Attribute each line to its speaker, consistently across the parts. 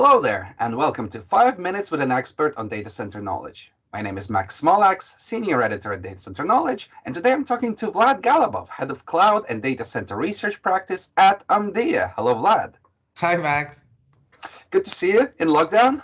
Speaker 1: Hello there, and welcome to 5 Minutes with an Expert on Data Center Knowledge. My name is Max Smolaks, Senior Editor at Data Center Knowledge, and today I'm talking to Vlad Golabov, Head of Cloud and Data Center Research Practice at Omdia. Hello, Vlad.
Speaker 2: Hi, Max.
Speaker 1: Good to see you in lockdown.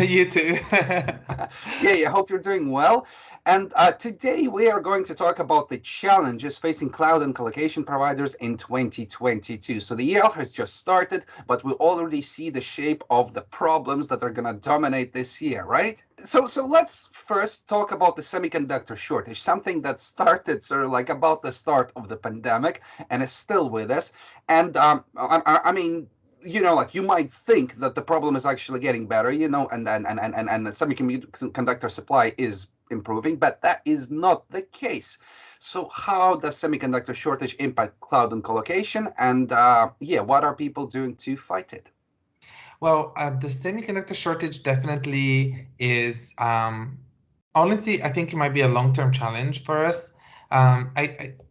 Speaker 2: You too.
Speaker 1: I hope you're doing well. And today we are going to talk about the challenges facing cloud and colocation providers in 2022. So the year has just started, but we already see the shape of the problems that are going to dominate this year, right? So let's first talk about the semiconductor shortage, something that started sort of like about the start of the pandemic and is still with us. And I mean, like you might think that the problem is actually getting better, and the semiconductor supply is improving, but that is not the case. So how does semiconductor shortage impact cloud and colocation? And what are people doing to fight it?
Speaker 2: Well, the semiconductor shortage definitely is, honestly, I think it might be a long-term challenge for us.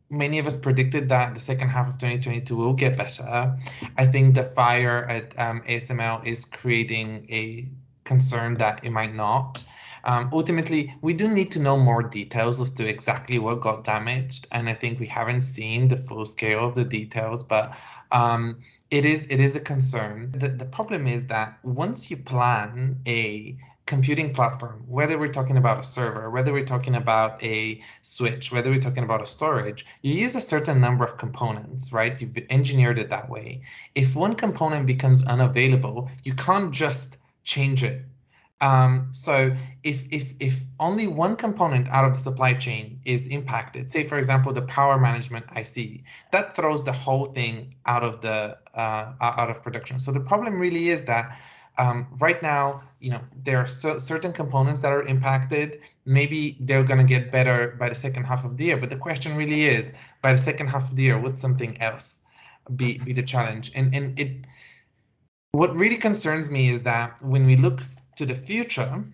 Speaker 2: Many of us predicted that the second half of 2022 will get better. I think the fire at ASML is creating a concern that it might not. Ultimately, we do need to know more details as to exactly what got damaged, and I think we haven't seen the full scale of the details, but it is a concern. The problem is that once you plan a computing platform, whether we're talking about a server, whether we're talking about a switch, whether we're talking about a storage, you use a certain number of components, right? You've engineered it that way. If one component becomes unavailable, you can't just change it. So if only one component out of the supply chain is impacted, say for example the power management IC, that throws the whole thing out of the out of production. So the problem really is that right now, there are certain components that are impacted. Maybe they're going to get better by the second half of the year, but the question really is, by the second half of the year, would something else be the challenge? And what really concerns me is that when we look to the future,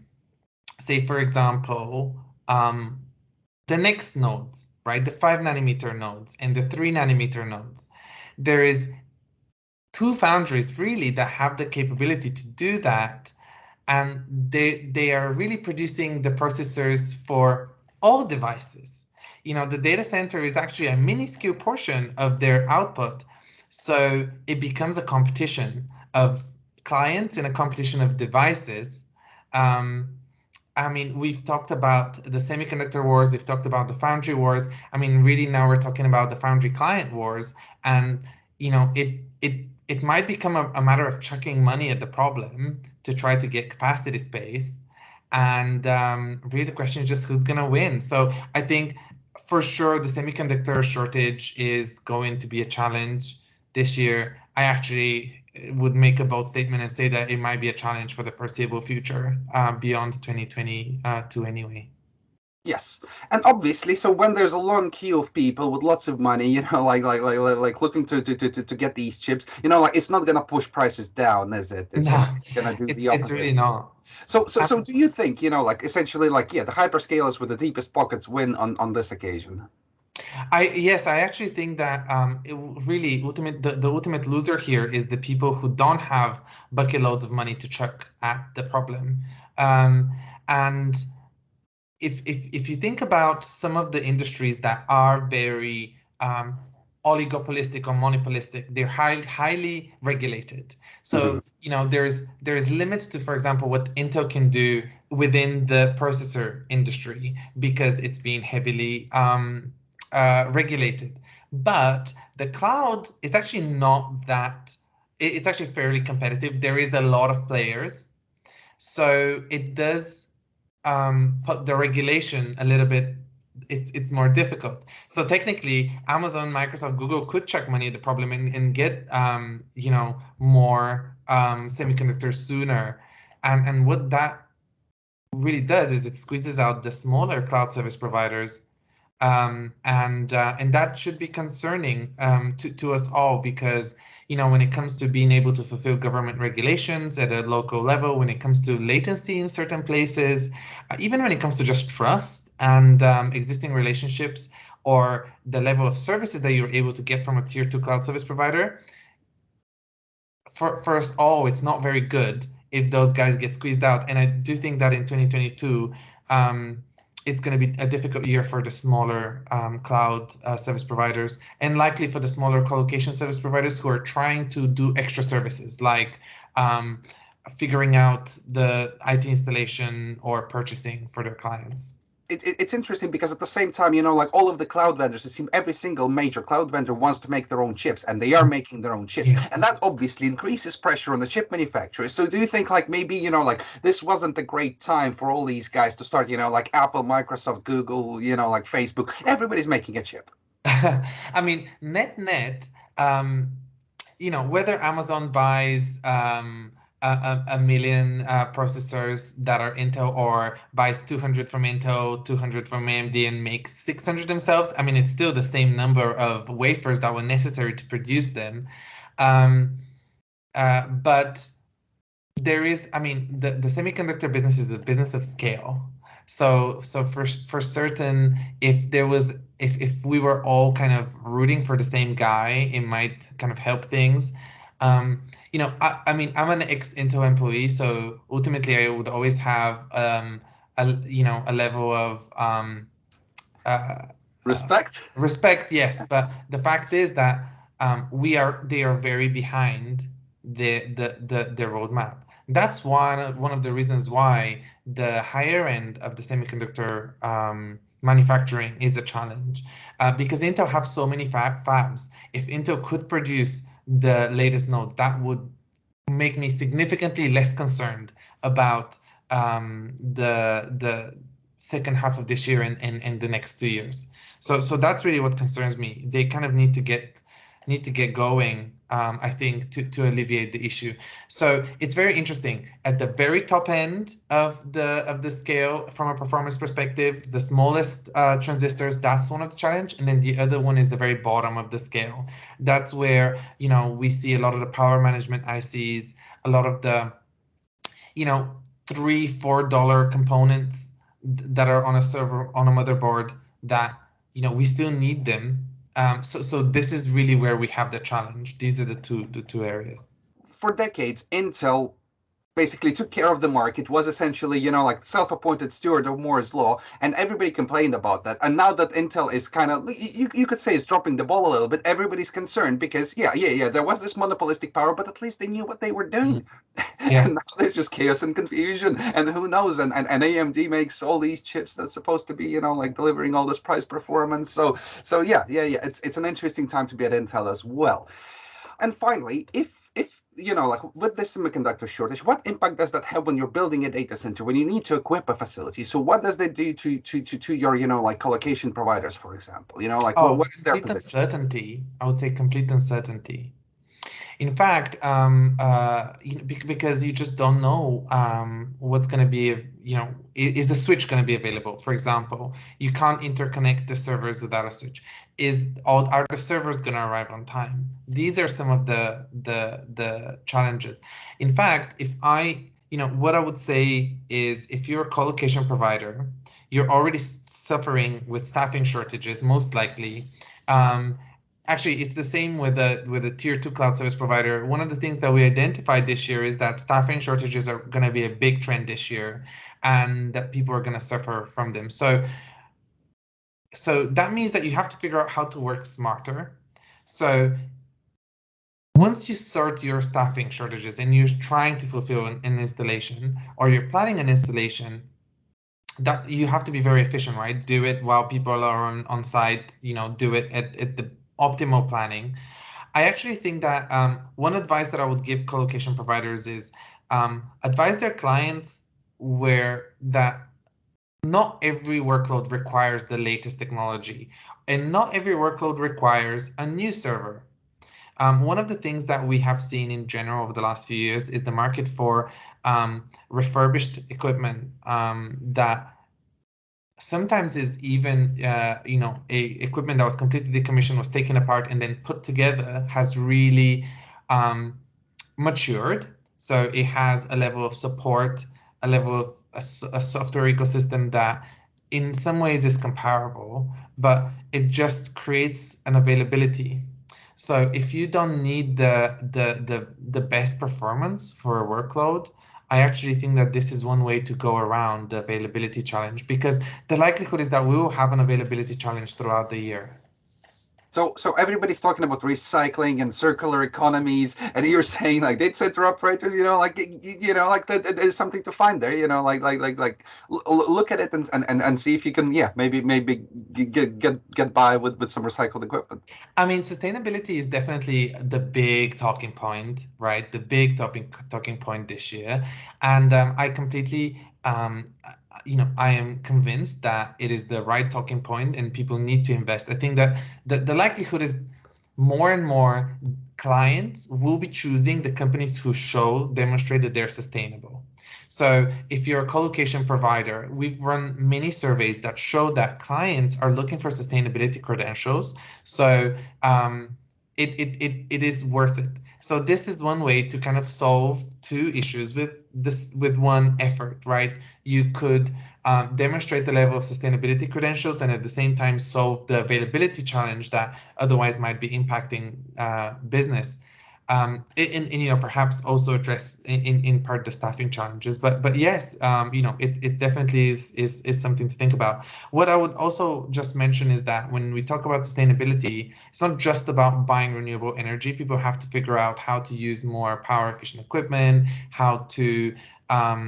Speaker 2: say for example, the next nodes, right, the 5 nanometer nodes and the 3 nanometer nodes, there is two foundries really that have the capability to do that, and they are really producing the processors for all devices. The data center is actually a minuscule portion of their output, so it becomes a competition of clients and a competition of devices. I mean, we've talked about the semiconductor wars, we've talked about the foundry wars. I mean, really now we're talking about the foundry client wars, and it might become a matter of chucking money at the problem to try to get capacity space. And really the question is just who's going to win. So I think for sure the semiconductor shortage is going to be a challenge this year. I actually would make a bold statement and say that it might be a challenge for the foreseeable future, beyond 2022 anyway.
Speaker 1: Yes, and obviously, so when there's a long queue of people with lots of money, like looking to get these chips, like it's not gonna push prices down, is it? It's
Speaker 2: No,
Speaker 1: gonna do the
Speaker 2: it's really
Speaker 1: opposite.
Speaker 2: not.
Speaker 1: So do you think, like essentially, the hyperscalers with the deepest pockets win on this occasion?
Speaker 2: Yes, I actually think that really the ultimate loser here is the people who don't have bucket loads of money to chuck at the problem. And if you think about some of the industries that are very oligopolistic or monopolistic, they're highly regulated. So there's limits to, for example, what Intel can do within the processor industry because it's being heavily regulated. But the cloud is actually not that. It's actually fairly competitive. There is a lot of players, so it does put the regulation a little bit. It's more difficult. So technically, Amazon, Microsoft, Google could chuck money at the problem and get more semiconductors sooner. And what that really does is it squeezes out the smaller cloud service providers, and that should be concerning to us all, because when it comes to being able to fulfill government regulations at a local level, when it comes to latency in certain places, even when it comes to just trust and existing relationships, or the level of services that you're able to get from a tier 2 cloud service provider, for us all, it's not very good if those guys get squeezed out. And I do think that in 2022, it's going to be a difficult year for the smaller cloud service providers, and likely for the smaller colocation service providers who are trying to do extra services like figuring out the IT installation or purchasing for their clients.
Speaker 1: It's interesting because at the same time, like all of the cloud vendors, it seems every single major cloud vendor wants to make their own chips, and they are making their own chips,
Speaker 2: Yeah.
Speaker 1: and that obviously increases pressure on the chip manufacturers. So do you think like maybe, like this wasn't a great time for all these guys to start, like Apple, Microsoft, Google, like Facebook, everybody's making a chip.
Speaker 2: I mean, net, whether Amazon buys a million processors that are Intel or buys 200 from Intel, 200 from AMD and makes 600 themselves, I mean, it's still the same number of wafers that were necessary to produce them. Um, but there is, I mean, the semiconductor business is a business of scale. So for certain, if we were all kind of rooting for the same guy, it might kind of help things. I mean, I'm an ex-Intel employee, so ultimately I would always have a level of uh,
Speaker 1: Respect.
Speaker 2: respect, yes, but the fact is that they are very behind the roadmap. That's one of the reasons why the higher end of the semiconductor manufacturing is a challenge, because Intel have so many fabs. If Intel could produce the latest nodes, that would make me significantly less concerned about the second half of this year and the next 2 years. So that's really what concerns me. They kind of need to get going, I think, to alleviate the issue. So it's very interesting. At the very top end of the scale, from a performance perspective, the smallest transistors, that's one of the challenge, and then the other one is the very bottom of the scale. That's where we see a lot of the power management ICs, a lot of the you know $3-4 components that are on a server, on a motherboard, that we still need them. So this is really where we have the challenge. These are the two areas.
Speaker 1: For decades, Intel basically took care of the market, was essentially, like self-appointed steward of Moore's law, and everybody complained about that. And now that Intel is kind of, you could say, is dropping the ball a little bit, everybody's concerned because, yeah, there was this monopolistic power, but at least they knew what they were doing.
Speaker 2: Yeah.
Speaker 1: And now there's just chaos and confusion, and who knows? And AMD makes all these chips that's supposed to be, like delivering all this price performance. So yeah. It's an interesting time to be at Intel as well. And finally, if like with this semiconductor shortage, what impact does that have when you're building a data center, when you need to equip a facility? So what does that do to your, like colocation providers, for example? Like what
Speaker 2: Oh,
Speaker 1: is their
Speaker 2: complete
Speaker 1: position?
Speaker 2: uncertainty. I would say complete uncertainty. In fact, because you just don't know what's going to be, is a switch going to be available? For example, you can't interconnect the servers without a switch. Are the servers going to arrive on time? These are some of the challenges. In fact, what I would say is, if you're a colocation provider, you're already suffering with staffing shortages, most likely. Um, Actually, it's the same with a tier two cloud service provider. One of the things that we identified this year is that staffing shortages are going to be a big trend this year, and that people are going to suffer from them. So that means that you have to figure out how to work smarter. So once you sort your staffing shortages and you're trying to fulfill an installation, or you're planning an installation, that you have to be very efficient, right? Do it while people are on site, do it at the optimal planning. I actually think that one advice that I would give colocation providers is, advise their clients where that not every workload requires the latest technology, and not every workload requires a new server. One of the things that we have seen in general over the last few years is the market for refurbished equipment, that sometimes is even a equipment that was completely decommissioned, was taken apart and then put together, has really um, matured. So it has a level of support, a level of a software ecosystem that in some ways is comparable, but it just creates an availability. So if you don't need the best performance for a workload, I actually think that this is one way to go around the availability challenge, because the likelihood is that we will have an availability challenge throughout the year.
Speaker 1: So everybody's talking about recycling and circular economies, and you're saying like data center operators, like like there's something to find there, look at it and see if you can, yeah, maybe get by with some recycled equipment.
Speaker 2: I mean, sustainability is definitely the big talking point, right? The big talking point this year, and I completely, I am convinced that it is the right talking point, and people need to invest. I think that the likelihood is more and more clients will be choosing the companies who demonstrate that they're sustainable. So if you're a colocation provider, we've run many surveys that show that clients are looking for sustainability credentials. So it is worth it. So this is one way to kind of solve two issues with one effort, right? You could demonstrate the level of sustainability credentials and at the same time solve the availability challenge that otherwise might be impacting business. And perhaps also address in part the staffing challenges, but yes, it definitely is something to think about. What I would also just mention is that when we talk about sustainability, it's not just about buying renewable energy. People have to figure out how to use more power efficient equipment, how to um,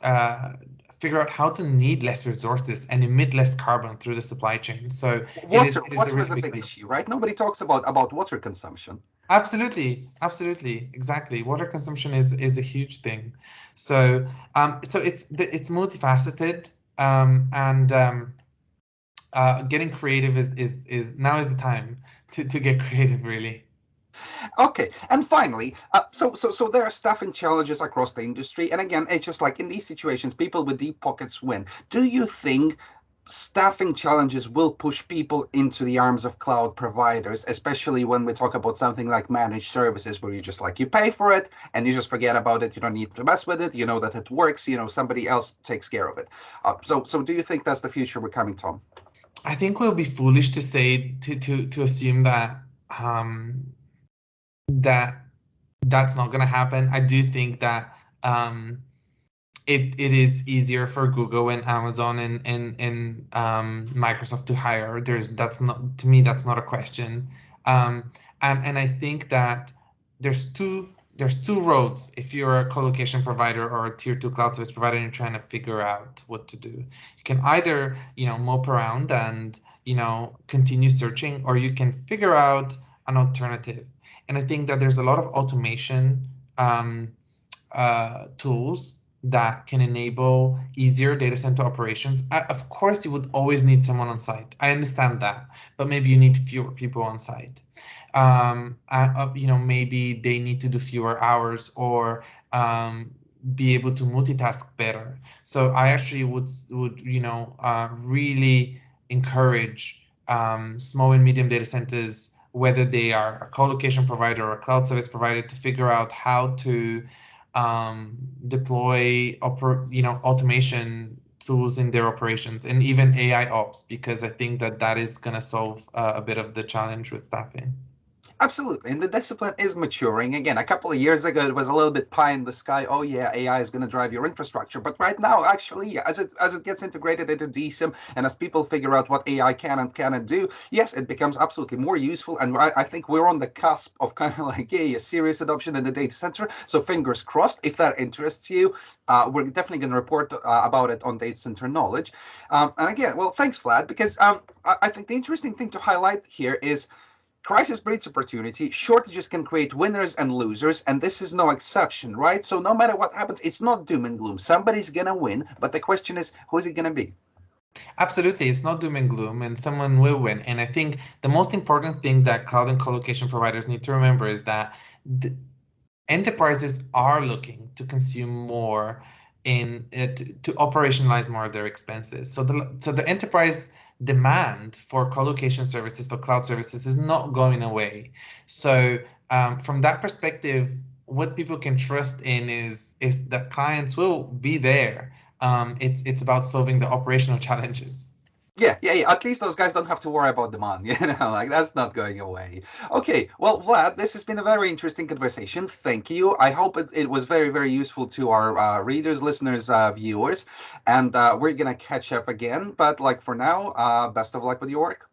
Speaker 2: uh, figure out how to need less resources and emit less carbon through the supply chain. So it is a
Speaker 1: Water is
Speaker 2: really
Speaker 1: a
Speaker 2: big
Speaker 1: big
Speaker 2: thing.
Speaker 1: issue, right? Nobody talks about water consumption.
Speaker 2: Absolutely, absolutely, exactly. Water consumption is a huge thing. So it's multifaceted, and getting creative is now is the time to get creative, really.
Speaker 1: Okay, and finally, so there are staffing challenges across the industry, and again, it's just like in these situations, people with deep pockets win. Do you think staffing challenges will push people into the arms of cloud providers, especially when we talk about something like managed services, where you just like you pay for it and you just forget about it, you don't need to mess with it, you know that it works, somebody else takes care of it. So do you think that's the future we're coming, Tom?
Speaker 2: I think we'll be foolish to say to assume um, that that's not going to happen. I do think that it is easier for Google and Amazon and Microsoft to hire. That's not, to me, that's not a question. And I think that there's two roads if you're a colocation provider or a tier two cloud service provider and you're trying to figure out what to do. You can either, mope around and, continue searching, or you can figure out an alternative. And I think that there's a lot of automation tools that can enable easier data center operations. Of course, you would always need someone on site. I understand that, but maybe you need fewer people on site. Maybe they need to do fewer hours or be able to multitask better. So I actually would really encourage small and medium data centers, whether they are a co-location provider or a cloud service provider, to figure out how to deploy automation tools in their operations and even AI ops, because I think that is going to solve a bit of the challenge with staffing.
Speaker 1: Absolutely, and the discipline is maturing. Again, a couple of years ago, it was a little bit pie in the sky. Oh yeah, AI is going to drive your infrastructure. But right now, actually, yeah, as it gets integrated into DSIM, and as people figure out what AI can and cannot do, yes, it becomes absolutely more useful. And I think we're on the cusp of kind of like a serious adoption in the data center. So fingers crossed. If that interests you, we're definitely going to report about it on Data Center Knowledge. And again, well, thanks, Vlad, because I think the interesting thing to highlight here is crisis breeds opportunity. Shortages can create winners and losers, and this is no exception, right? So no matter what happens, it's not doom and gloom. Somebody's gonna win, but the question is, who is it gonna be?
Speaker 2: Absolutely, it's not doom and gloom, and someone will win. And I think the most important thing that cloud and colocation providers need to remember is that the enterprises are looking to consume more to operationalize more of their expenses. So the enterprise demand for colocation services, for cloud services, is not going away. So from that perspective, what people can trust in is that clients will be there. It's about solving the operational challenges.
Speaker 1: Yeah. At least those guys don't have to worry about the money. Like that's not going away. Okay, well, Vlad, this has been a very interesting conversation. Thank you. I hope it was very, very useful to our readers, listeners, viewers, and we're gonna catch up again. But like for now, best of luck with your work.